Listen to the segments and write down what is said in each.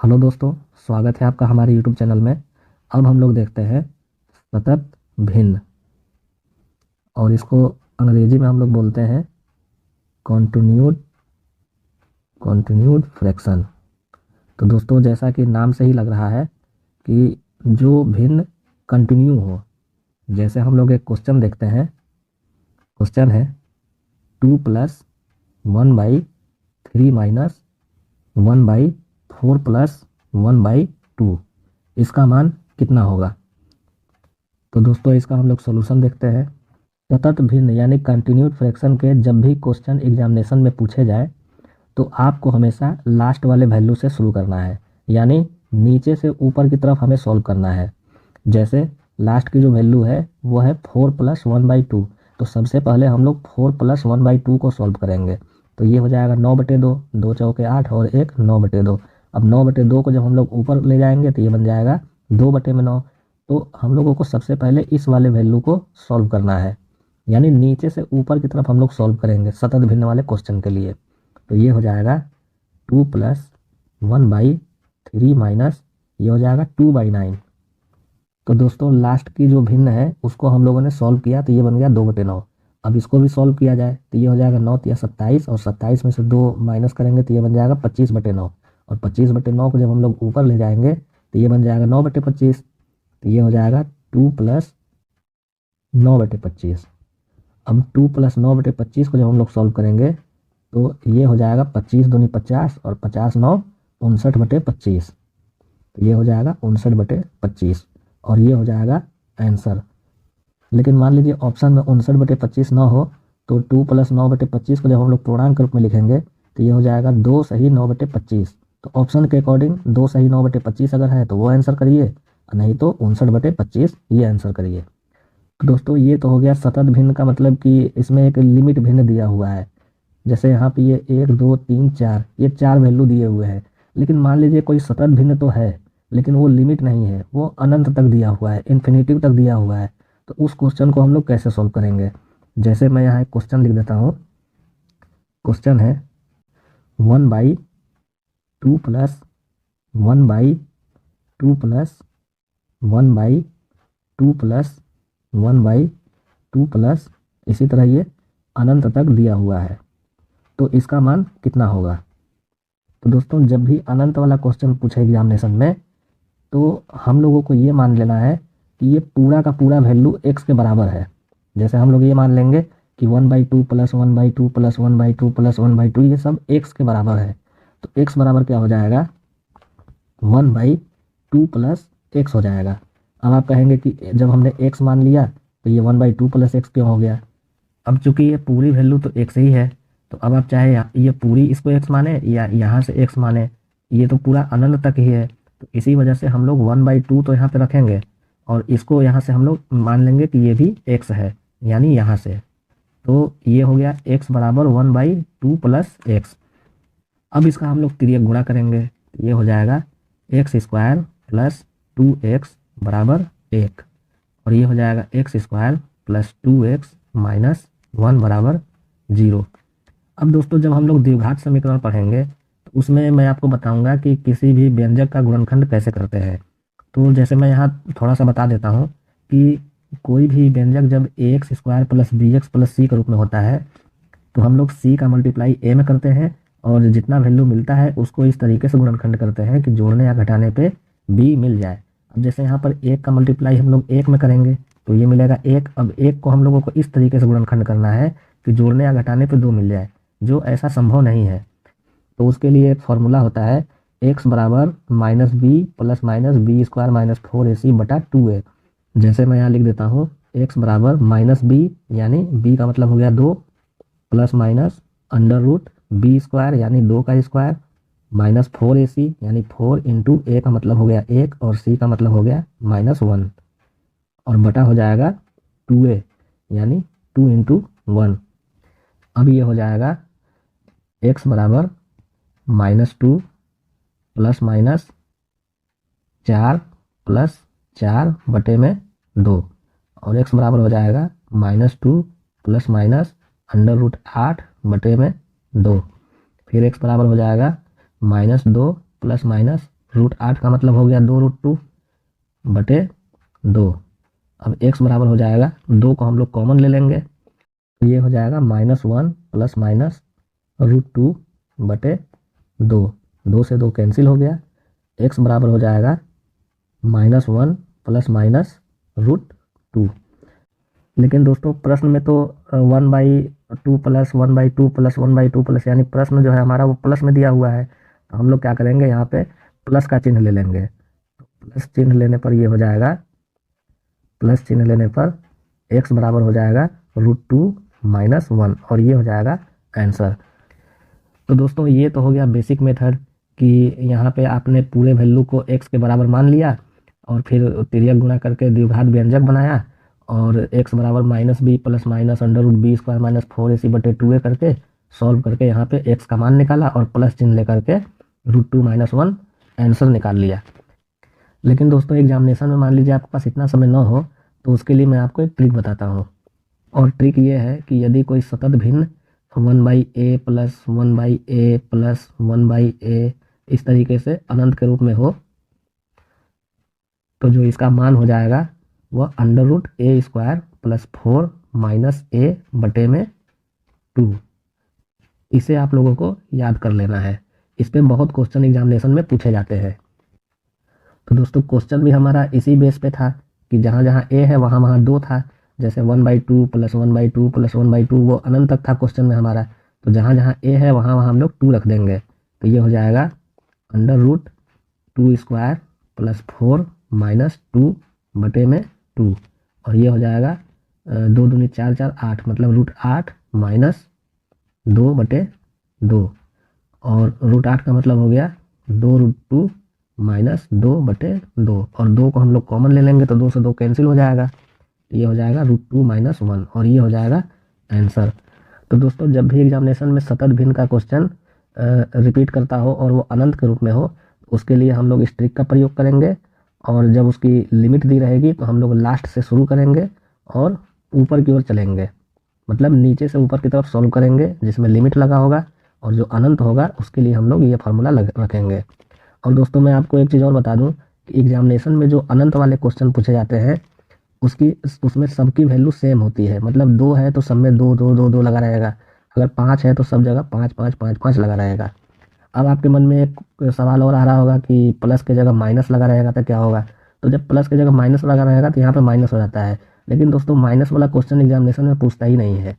Hello दोस्तों, स्वागत है आपका हमारे यूट्यूब चैनल में। अब हम लोग देखते हैं सतत भिन्न, और इसको अंग्रेजी में हम लोग बोलते हैं कॉन्टिन्यूड कॉन्टिन्यूड फ्रैक्शन। तो दोस्तों, जैसा कि नाम से ही लग रहा है कि जो भिन्न कंटिन्यू हो। जैसे हम लोग एक क्वेश्चन देखते हैं। क्वेश्चन है 2+1/3 माइनस 1/4 प्लस 1/2, इसका मान कितना होगा। तो दोस्तों, इसका हम लोग सोल्यूशन देखते हैं। सतत भिन्न यानी कंटिन्यूड फ्रैक्शन के जब भी क्वेश्चन एग्जामिनेशन में पूछे जाए तो आपको हमेशा लास्ट वाले वैल्यू से शुरू करना है, यानी नीचे से ऊपर की तरफ हमें सॉल्व करना है। जैसे लास्ट की जो वैल्यू है वो है 4+1/2, तो सबसे पहले हम लोग 4+1/2 को सॉल्व करेंगे। तो ये हो जाएगा 9/2, 2×4 = 8 और 1 9/2। अब 9/2 को जब हम लोग ऊपर ले जाएंगे तो ये बन जाएगा 2/9। तो हम लोगों को सबसे पहले इस वाले वैल्यू को सॉल्व करना है, यानी नीचे से ऊपर की तरफ हम लोग सॉल्व करेंगे सतत भिन्न वाले क्वेश्चन के लिए। तो ये हो जाएगा 2+1/3 माइनस ये हो जाएगा 2/9। तो दोस्तों, लास्ट की जो भिन्न है उसको हम लोगों ने सॉल्व किया तो ये बन गया 2/9। अब इसको भी सॉल्व किया जाए तो ये हो जाएगा 9×3 = 27, और 27 में से 2 माइनस करेंगे तो ये बन जाएगा 25/9। और 25/9 को जब हम लोग ऊपर ले जाएंगे तो ये बन जाएगा 9/25। तो ये हो जाएगा 2+9/25। अब 2+9/25 को जब हम लोग सॉल्व करेंगे तो ये हो जाएगा 25 दूनी 50 और 50×9 59/25। तो ये हो जाएगा 59/25 और ये हो जाएगा आंसर। लेकिन मान लीजिए ऑप्शन में 59/25 ना हो तो 2+9/25 को जब हम लोग पूर्णांक रूप में लिखेंगे तो ये हो जाएगा 2 सही 9/25। तो ऑप्शन के अकॉर्डिंग 2 सही 9/25 अगर है तो वो आंसर करिए, नहीं तो 59/25 ये आंसर करिए। तो दोस्तों, ये तो हो गया सतत भिन्न का मतलब कि इसमें एक लिमिट भिन्न दिया हुआ है। जैसे यहाँ पे ये 1 2 3 4 ये 4 वैल्यू दिए हुए हैं। लेकिन मान लीजिए कोई सतत भिन्न तो है लेकिन वो लिमिट नहीं है, वो अनंत तक दिया हुआ है, इन्फिनिटिव तक दिया हुआ है। तो उस क्वेश्चन को हम लोग कैसे सोल्व करेंगे। जैसे मैं यहाँ एक क्वेश्चन लिख देता हूँ। क्वेश्चन है 1/2 प्लस 1/2 प्लस 1/2 प्लस 1/2 प्लस इसी तरह ये अनंत तक दिया हुआ है। तो इसका मान कितना होगा। तो दोस्तों, जब भी अनंत वाला क्वेश्चन पूछे एग्जामिनेशन में तो हम लोगों को ये मान लेना है कि ये पूरा का पूरा वैल्यू x के बराबर है। जैसे हम लोग ये मान लेंगे कि 1/2 प्लस 1/2 प्लस 1/2 प्लस 1/2 ये सब x के बराबर है। तो x बराबर क्या हो जाएगा, 1/2 प्लस x हो जाएगा। अब आप कहेंगे कि जब हमने x मान लिया तो ये 1/2 प्लस x क्यों हो गया। अब चूंकि ये पूरी वैल्यू तो x ही है, तो अब आप चाहे ये पूरी इसको x माने या यहाँ से x माने, ये तो पूरा अनंत तक ही है। तो इसी वजह से हम लोग 1/2 तो यहाँ पे रखेंगे और इसको यहाँ से हम लोग मान लेंगे कि ये भी x है, यानी यहाँ से। तो ये हो गया x बराबर 1/2 प्लस x। अब इसका हम लोग तिर्यक गुणा करेंगे तो ये हो जाएगा x² प्लस 2x बराबर 1, और ये हो जाएगा x² प्लस 2x माइनस 1 बराबर 0। अब दोस्तों, जब हम लोग द्विघात समीकरण पढ़ेंगे तो उसमें मैं आपको बताऊंगा कि किसी भी व्यंजक का गुणनखंड कैसे करते हैं। तो जैसे मैं यहाँ थोड़ा सा बता देता हूँ कि कोई भी व्यंजक जब ax² plus bx plus c के रूप में होता है तो हम लोग c का मल्टीप्लाई a में करते हैं और जितना वैल्यू मिलता है उसको इस तरीके से गुणनखंड करते हैं कि जोड़ने या घटाने पे b मिल जाए। अब जैसे यहाँ पर 1 का मल्टीप्लाई हम लोग 1 में करेंगे तो ये मिलेगा 1। अब 1 को हम लोगों को इस तरीके से गुणनखंड करना है कि जोड़ने या घटाने पे 2 मिल जाए, जो ऐसा संभव नहीं है। तो उसके लिए एक फॉर्मूला होता है x बराबर -b plus minus b² minus 4ac/2a। जैसे मैं यहाँ लिख देता हूँ x बराबर -b यानी b का मतलब हो गया 2 प्लस माइनस √b² यानी 2 का स्क्वायर माइनस 4ac यानी 4 इंटू a का मतलब हो गया 1 और c का मतलब हो गया -1 और बटा हो जाएगा 2a यानी 2 इंटू 1। अब ये हो जाएगा x बराबर -2 प्लस माइनस 4 प्लस 4/2 और x बराबर हो जाएगा -2 प्लस माइनस √8/2। फिर x बराबर हो जाएगा -2 प्लस माइनस √8 का मतलब हो गया 2√2/2। अब x बराबर हो जाएगा, 2 को हम लोग कॉमन ले लेंगे तो ये हो जाएगा -1 प्लस माइनस √2/2। 2 से 2 कैंसिल हो गया, x बराबर हो जाएगा -1 प्लस माइनस √2। लेकिन दोस्तों प्रश्न में तो 1/2 प्लस 1/2 प्लस 1/2 प्लस, यानी प्रश्न जो है हमारा वो प्लस में दिया हुआ है, तो हम लोग क्या करेंगे यहाँ पे प्लस का चिन्ह ले लेंगे। प्लस चिन्ह लेने पर ये हो जाएगा, प्लस चिन्ह लेने पर x बराबर हो जाएगा √2 - 1 और ये हो जाएगा आंसर। तो दोस्तों ये तो हो गया बेसिक मेथड कि यहाँ पे आपने पूरे वैल्यू को x के बराबर मान लिया और फिर तिर्यक गुणा करके द्विघात व्यंजक बनाया और x बराबर -b plus minus √b² - 4ac/2a करके सॉल्व करके यहाँ पे x का मान निकाला और प्लस चिन्ह लेकर के √2 - 1 आंसर निकाल लिया। लेकिन दोस्तों एग्जामिनेशन में मान लीजिए आपके पास इतना समय न हो तो उसके लिए मैं आपको एक ट्रिक बताता हूँ। और ट्रिक ये है कि यदि कोई सतत भिन्न 1/a plus 1/a plus 1/a इस तरीके से अनंत के रूप में हो तो जो इसका मान हो जाएगा वह √a² प्लस 4 -a/2। इसे आप लोगों को याद कर लेना है, इस पे बहुत क्वेश्चन एग्जामिनेशन में पूछे जाते हैं। तो दोस्तों क्वेश्चन भी हमारा इसी बेस पे था कि जहाँ जहाँ a है वहाँ वहाँ 2 था, जैसे 1/2 प्लस 1/2 प्लस 1/2 वो अनंत तक था क्वेश्चन में हमारा, तो जहाँ जहाँ a है वहाँ वहाँ हम लोग 2 रख देंगे तो ये हो जाएगा √2² प्लस 4 -2/2 और ये हो जाएगा 2 दूनी 4 4 8 मतलब √8 -2/2 और √8 का मतलब हो गया 2√2 -2/2 और 2 को हम लोग कॉमन ले लेंगे तो 2 से 2 कैंसिल हो जाएगा, ये हो जाएगा √2 - 1 और ये हो जाएगा आंसर। तो दोस्तों जब भी एग्जामिनेशन में सतत भिन्न का क्वेश्चन रिपीट करता हो और वो अनंत के रूप में हो उसके लिए हम लोग इस ट्रिक का प्रयोग करेंगे और जब उसकी लिमिट दी रहेगी तो हम लोग लास्ट से शुरू करेंगे और ऊपर की ओर चलेंगे, मतलब नीचे से ऊपर की तरफ सॉल्व करेंगे जिसमें लिमिट लगा होगा और जो अनंत होगा उसके लिए हम लोग ये फार्मूला रखेंगे। और दोस्तों मैं आपको एक चीज़ और बता दूं कि एग्जामिनेशन में जो अनंत वाले क्वेश्चन पूछे जाते हैं उसमें सबकी वैल्यू सेम होती है, मतलब 2 है तो सब में 2 2 2 2 लगा रहेगा, अगर 5 है तो सब जगह 5 5 5 5 लगा रहेगा। अब आपके मन में एक सवाल और आ रहा होगा कि प्लस की जगह माइनस लगा रहेगा तो क्या होगा, तो जब प्लस की जगह माइनस लगा रहेगा तो यहाँ पे माइनस हो जाता है, लेकिन दोस्तों माइनस वाला क्वेश्चन एग्जामिनेशन में पूछता ही नहीं है।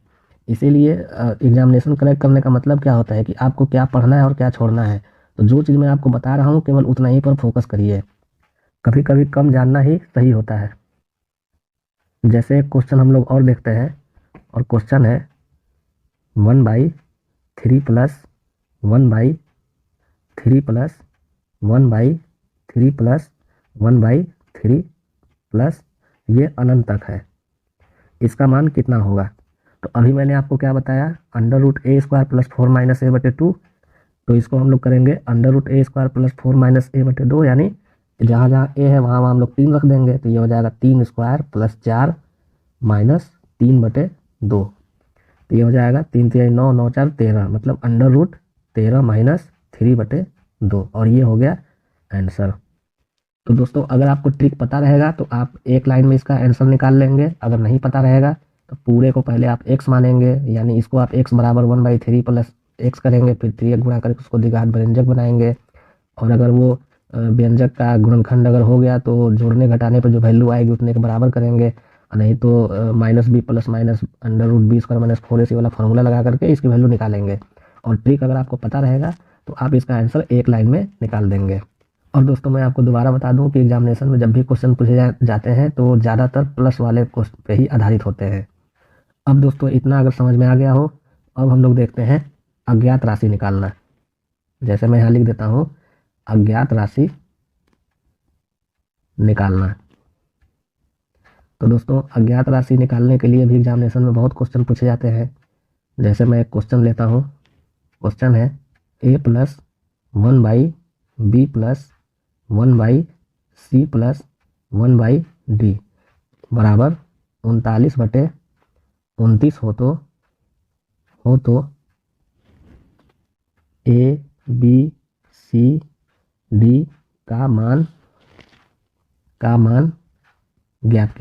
इसीलिए एग्जामिनेशन करेक्ट करने का मतलब क्या होता है कि आपको क्या पढ़ना है और क्या छोड़ना है, तो जो चीज़ मैं आपको बता रहा हूँ केवल उतना ही पर फोकस करिए, कभी कभी कम जानना ही सही होता है। जैसे एक क्वेश्चन हम लोग और देखते हैं और क्वेश्चन है 1/3 प्लस 1/3 प्लस 1/3 प्लस 1/3 प्लस ये अनंत तक है, इसका मान कितना होगा। तो अभी मैंने आपको क्या बताया, √a² प्लस 4 -a/2, तो इसको हम लोग करेंगे √a² प्लस 4 -a/2, यानी जहाँ जहाँ a है वहाँ वहाँ हम लोग 3 रख देंगे तो ये हो जाएगा 3² प्लस 4 -3/2, तो ये हो जाएगा 3 3 9 9 4 13 मतलब √13 - 3/2 और ये हो गया आंसर। तो दोस्तों अगर आपको ट्रिक पता रहेगा तो आप एक लाइन में इसका आंसर निकाल लेंगे, अगर नहीं पता रहेगा तो पूरे को पहले आप x मानेंगे, यानी इसको आप x बराबर 1/3 प्लस x करेंगे, फिर 3 गुणा करके उसको द्विघात व्यंजक बनाएंगे और अगर वो व्यंजक का गुणनखंड अगर हो गया तो जोड़ने घटाने पर जो वैल्यू आएगी उतने के बराबर करेंगे, और नहीं तो -b plus minus √b² - 4ac वाला फार्मूला लगा करके इसकी वैल्यू निकालेंगे। और ट्रिक अगर आपको पता रहेगा तो आप इसका आंसर एक लाइन में निकाल देंगे। और दोस्तों मैं आपको दोबारा बता दूं कि एग्जामिनेशन में जब भी क्वेश्चन पूछे जाते हैं तो ज़्यादातर प्लस वाले क्वेश्चन पे ही आधारित होते हैं। अब दोस्तों इतना अगर समझ में आ गया हो, अब हम लोग देखते हैं अज्ञात राशि निकालना। जैसे मैं यहाँ लिख देता हूँ अज्ञात राशि निकालना। तो दोस्तों अज्ञात राशि निकालने के लिए भी एग्जामिनेशन में बहुत क्वेश्चन पूछे जाते हैं। जैसे मैं एक क्वेश्चन लेता हूँ, क्वेश्चन है a plus 1/b plus 1/c plus 1/d बराबर 39/29 हो तो a b c d का मान ज्ञात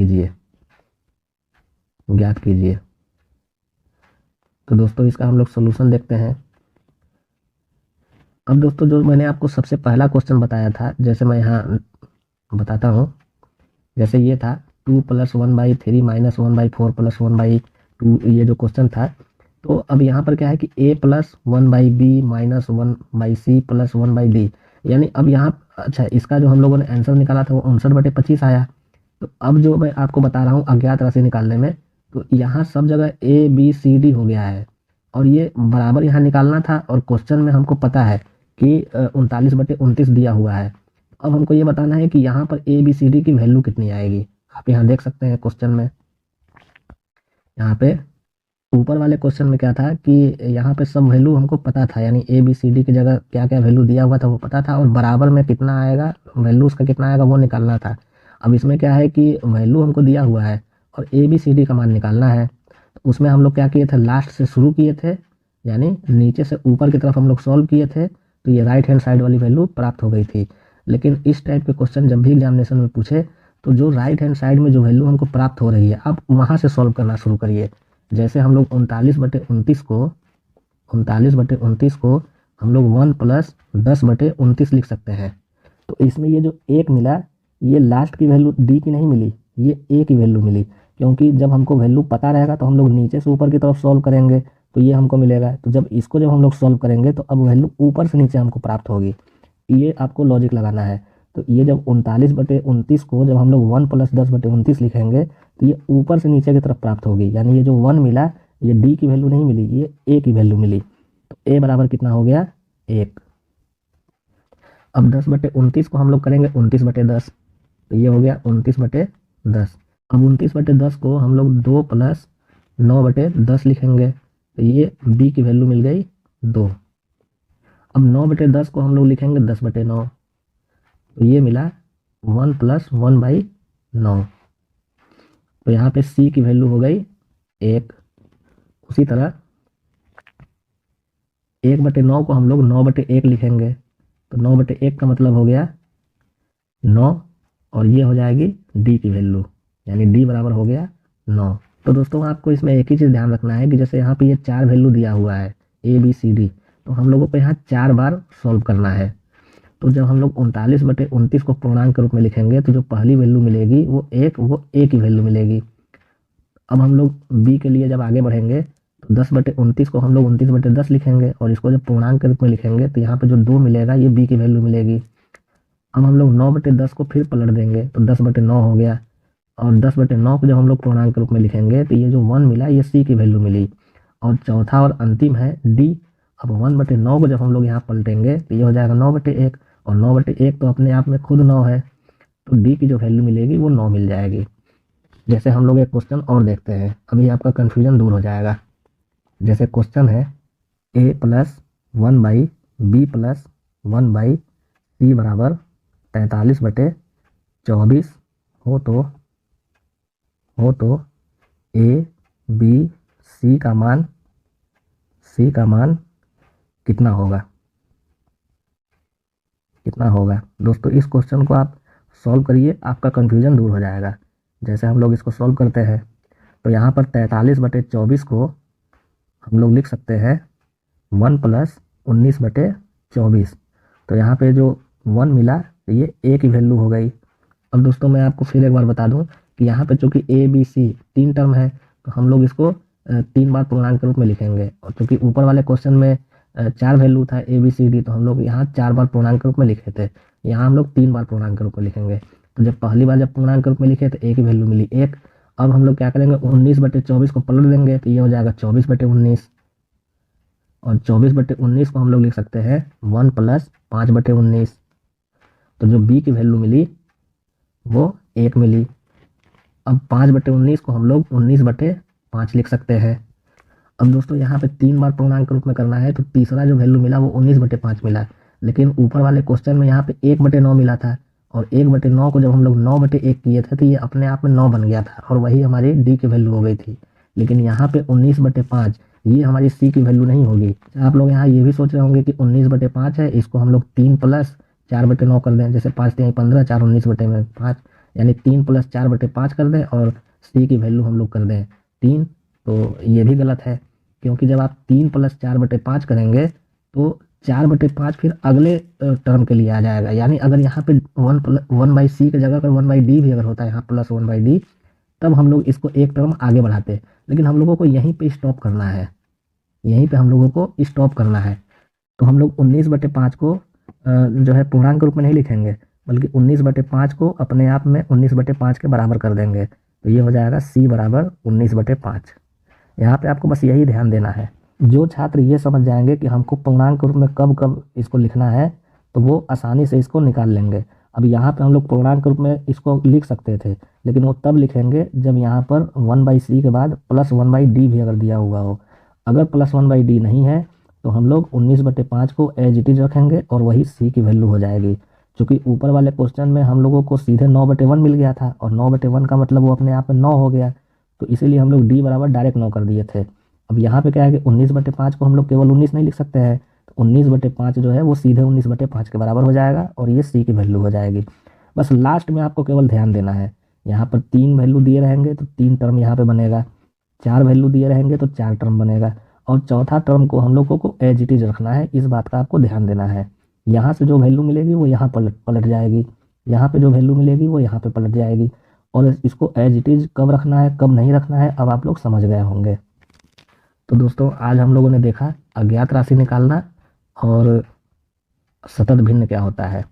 कीजिए। तो दोस्तों इसका हम लोग सोल्यूशन देखते हैं। अब दोस्तों जो मैंने आपको सबसे पहला क्वेश्चन बताया था, जैसे मैं यहाँ बताता हूँ, जैसे ये था 2 + 1/3 - 1/4 + 1/2, ये जो क्वेश्चन था। तो अब यहाँ पर क्या है कि a + 1/b - 1/c + 1/d, यानी अब यहाँ अच्छा इसका जो हम लोगों ने आंसर निकाला था वो 59/25 आया। तो अब जो मैं आपको बता रहा हूँ अज्ञात राशि निकालने में, तो यहाँ सब जगह a b c d हो गया है और ये बराबर यहाँ निकालना था, और क्वेश्चन में हमको पता है कि 39/29 दिया हुआ है। अब हमको ये बताना है कि यहाँ पर ए बी सी डी की वैल्यू कितनी आएगी। आप यहाँ देख सकते हैं क्वेश्चन में, यहाँ पे ऊपर वाले क्वेश्चन में क्या था कि यहाँ पे सब वैल्यू हमको पता था, यानी ए बी सी डी की जगह क्या क्या वैल्यू दिया हुआ था वो पता था, और बराबर में कितना आएगा, वैल्यू उसका कितना आएगा वो निकालना था। अब इसमें क्या है कि वैल्यू हमको दिया हुआ है और ए बी सी डी का मान निकालना है। तो उसमें हम लोग क्या किए थे, लास्ट से शुरू किए थे, यानी नीचे से ऊपर की तरफ हम लोग सॉल्व किए थे, तो ये राइट हैंड साइड वाली वैल्यू प्राप्त हो गई थी। लेकिन इस टाइप के क्वेश्चन जब भी एग्जामिनेशन में पूछे तो जो राइट हैंड साइड में जो वैल्यू हमको प्राप्त हो रही है, आप वहाँ से सॉल्व करना शुरू करिए। जैसे हम लोग 39/29 को हम लोग 1 + 10/29 लिख सकते हैं। तो इसमें ये जो एक मिला, ये लास्ट की वैल्यू डी की नहीं मिली, ये ए की वैल्यू मिली, क्योंकि जब हमको वैल्यू पता रहेगा तो हम लोग नीचे से ऊपर की तरफ सॉल्व करेंगे तो ये हमको मिलेगा। तो जब हम लोग सॉल्व करेंगे तो अब वैल्यू ऊपर से नीचे हमको प्राप्त होगी। ये आपको लॉजिक लगाना है। तो ये जब 39/29 को जब हम लोग 1 + 10/29 लिखेंगे तो ये ऊपर से नीचे की तरफ प्राप्त होगी, यानी ये जो 1 मिला ये डी की वैल्यू नहीं मिली, ये ए की वैल्यू मिली। तो ए बराबर कितना हो गया, 1। अब 10/29 को हम लोग करेंगे 29/10, तो ये हो गया 29/10। अब 29/10 को हम लोग 2 + 9/10 लिखेंगे, तो ये बी की वैल्यू मिल गई 2। अब 9/10 को हम लोग लिखेंगे 10/9, तो ये मिला 1 + 1/9, तो यहाँ पे सी की वैल्यू हो गई 1। उसी तरह 1/9 को हम लोग 9/1 लिखेंगे, तो 9/1 का मतलब हो गया 9, और ये हो जाएगी डी की वैल्यू, यानी डी बराबर हो गया 9। तो दोस्तों आपको इसमें एक ही चीज़ ध्यान रखना है कि जैसे यहाँ पे ये 4 वैल्यू दिया हुआ है ए बी सी डी, तो हम लोगों को यहाँ 4 बार सॉल्व करना है। तो जब हम लोग 39/29 को पूर्णांक के रूप में लिखेंगे तो जो पहली वैल्यू मिलेगी वो ए की वैल्यू मिलेगी। अब हम लोग बी के लिए जब आगे बढ़ेंगे तो 10/29 को हम लोग 29/10 लिखेंगे, और इसको जब पूर्णांक के रूप में लिखेंगे तो यहाँ पे जो 2 मिलेगा ये बी की वैल्यू मिलेगी। अब हम लोग 9/10 को फिर पलट देंगे तो 10/9 हो गया, और 10/9 को जब हम लोग पूर्णांक के रूप में लिखेंगे तो ये जो 1 मिला ये सी की वैल्यू मिली, और चौथा और अंतिम है डी। अब 1/9 को जब हम लोग यहाँ पलटेंगे तो ये हो जाएगा 9/1, और 9/1 तो अपने आप में खुद 9 है, तो डी की जो वैल्यू मिलेगी वो 9 मिल जाएगी। जैसे हम लोग एक क्वेश्चन और देखते हैं, अभी आपका कन्फ्यूजन दूर हो जाएगा। जैसे क्वेश्चन है a + 1/b + 1/c बराबर 43/24 हो तो a b c का मान कितना होगा। दोस्तों इस क्वेश्चन को आप सॉल्व करिए, आपका कन्फ्यूजन दूर हो जाएगा। जैसे हम लोग इसको सॉल्व करते हैं तो यहाँ पर 43/24 को हम लोग लिख सकते हैं 1 + 19/24, तो यहाँ पे जो 1 मिला तो ये ए की वैल्यू हो गई। अब दोस्तों मैं आपको फिर एक बार बता दूं कि यहाँ पे चूँकि ए बी सी 3 टर्म है, तो हम लोग इसको 3 बार पूर्णांक के रूप में लिखेंगे, और चूँकि ऊपर वाले क्वेश्चन में 4 वैल्यू था ए बी सी डी, तो हम लोग यहाँ 4 बार पूर्णांक के रूप में लिखे थे, यहाँ हम लोग 3 बार पूर्णांक के रूप में लिखेंगे। तो जब पहली बार जब पूर्णांक के रूप में लिखे तो ए की वैल्यू मिली 1। अब हम लोग क्या करेंगे, 19/24 को पलट देंगे तो ये हो जाएगा 24/19, और 24/19 को हम लोग लिख सकते हैं 1 + 5/19, तो जो बी की वैल्यू मिली वो 1 मिली। अब 5/19 को हम लोग 19/5 लिख सकते हैं। अब दोस्तों यहाँ पे 3 बार पूर्णांक के रूप में करना है, तो तीसरा जो वैल्यू मिला वो 19/5 मिला, लेकिन ऊपर वाले क्वेश्चन में यहाँ पे 1/9 मिला था, और 1/9 को जब हम लोग 9/1 किए थे तो ये अपने आप में 9 बन गया था, और वही हमारी डी की वैल्यू हो गई थी। लेकिन यहाँ पे 19/5 ये हमारी सी की वैल्यू नहीं होगी। आप लोग यहाँ ये भी सोच रहे होंगे कि 19/5 है, इसको हम लोग 3 + 4/9 कर दें, जैसे 5×3 = 15, 4 19/5, यानी 3 + 4/5 कर दें और सी की वैल्यू हम लोग कर दें 3। तो ये भी गलत है, क्योंकि जब आप 3 + 4/5 करेंगे तो 4/5 फिर अगले टर्म के लिए आ जाएगा। यानी अगर यहाँ पे 1/c की जगह अगर 1/d भी अगर होता है यहाँ प्लस 1/d, तब हम लोग इसको एक टर्म आगे बढ़ाते। लेकिन हम लोगों को यहीं पे स्टॉप करना है, यहीं पे हम लोगों को स्टॉप करना है। तो हम लोग 19/5 को जो है पूर्णांक रूप में नहीं लिखेंगे, बल्कि 19/5 को अपने आप में 19/5 के बराबर कर देंगे। तो ये हो जाएगा c बराबर 19/5। यहाँ पे आपको बस यही ध्यान देना है। जो छात्र ये समझ जाएंगे कि हमको पूर्णांक रूप में कब कब इसको लिखना है, तो वो आसानी से इसको निकाल लेंगे। अब यहाँ पे हम लोग पूर्णांक रूप में इसको लिख सकते थे, लेकिन वो तब लिखेंगे जब यहाँ पर 1/c के बाद प्लस 1/d भी अगर दिया हुआ हो। अगर प्लस 1/d नहीं है तो हम लोग 19/5 को एज इट इज रखेंगे और वही c की वैल्यू हो जाएगी। क्योंकि ऊपर वाले क्वेश्चन में हम लोगों को सीधे 9/1 मिल गया था, और 9/1 का मतलब वो अपने आप में 9 हो गया, तो इसीलिए हम लोग d बराबर डायरेक्ट 9 कर दिए थे। अब यहाँ पे क्या है कि 19/5 को हम लोग केवल 19 नहीं लिख सकते हैं, तो 19/5 जो है वो सीधे 19/5 के बराबर हो जाएगा और ये c की वैल्यू हो जाएगी। बस लास्ट में आपको केवल ध्यान देना है, यहाँ पर 3 वैल्यू दिए रहेंगे तो 3 टर्म यहाँ पे बनेगा, 4 वैल्यू दिए रहेंगे तो 4 टर्म बनेगा, और चौथा टर्म को हम लोगों को एज इट इज रखना है। इस बात का आपको ध्यान देना है। यहाँ से जो वैल्यू मिलेगी वो यहाँ पलट जाएगी, यहाँ पे जो वैल्यू मिलेगी वो यहाँ पे पलट जाएगी, और इसको एज इट इज कब रखना है कब नहीं रखना है अब आप लोग समझ गए होंगे। तो दोस्तों आज हम लोगों ने देखा अज्ञात राशि निकालना और सतत भिन्न क्या होता है।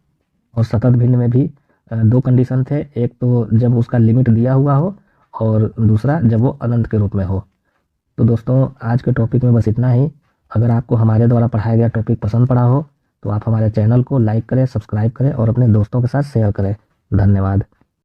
और सतत भिन्न में भी दो कंडीशन थे, एक तो जब उसका लिमिट दिया हुआ हो और दूसरा जब वो अनंत के रूप में हो। तो दोस्तों आज के टॉपिक में बस इतना ही। अगर आपको हमारे द्वारा पढ़ाया गया टॉपिक पसंद पड़ा हो तो आप हमारे चैनल को लाइक करें, सब्सक्राइब करें और अपने दोस्तों के साथ शेयर करें। धन्यवाद।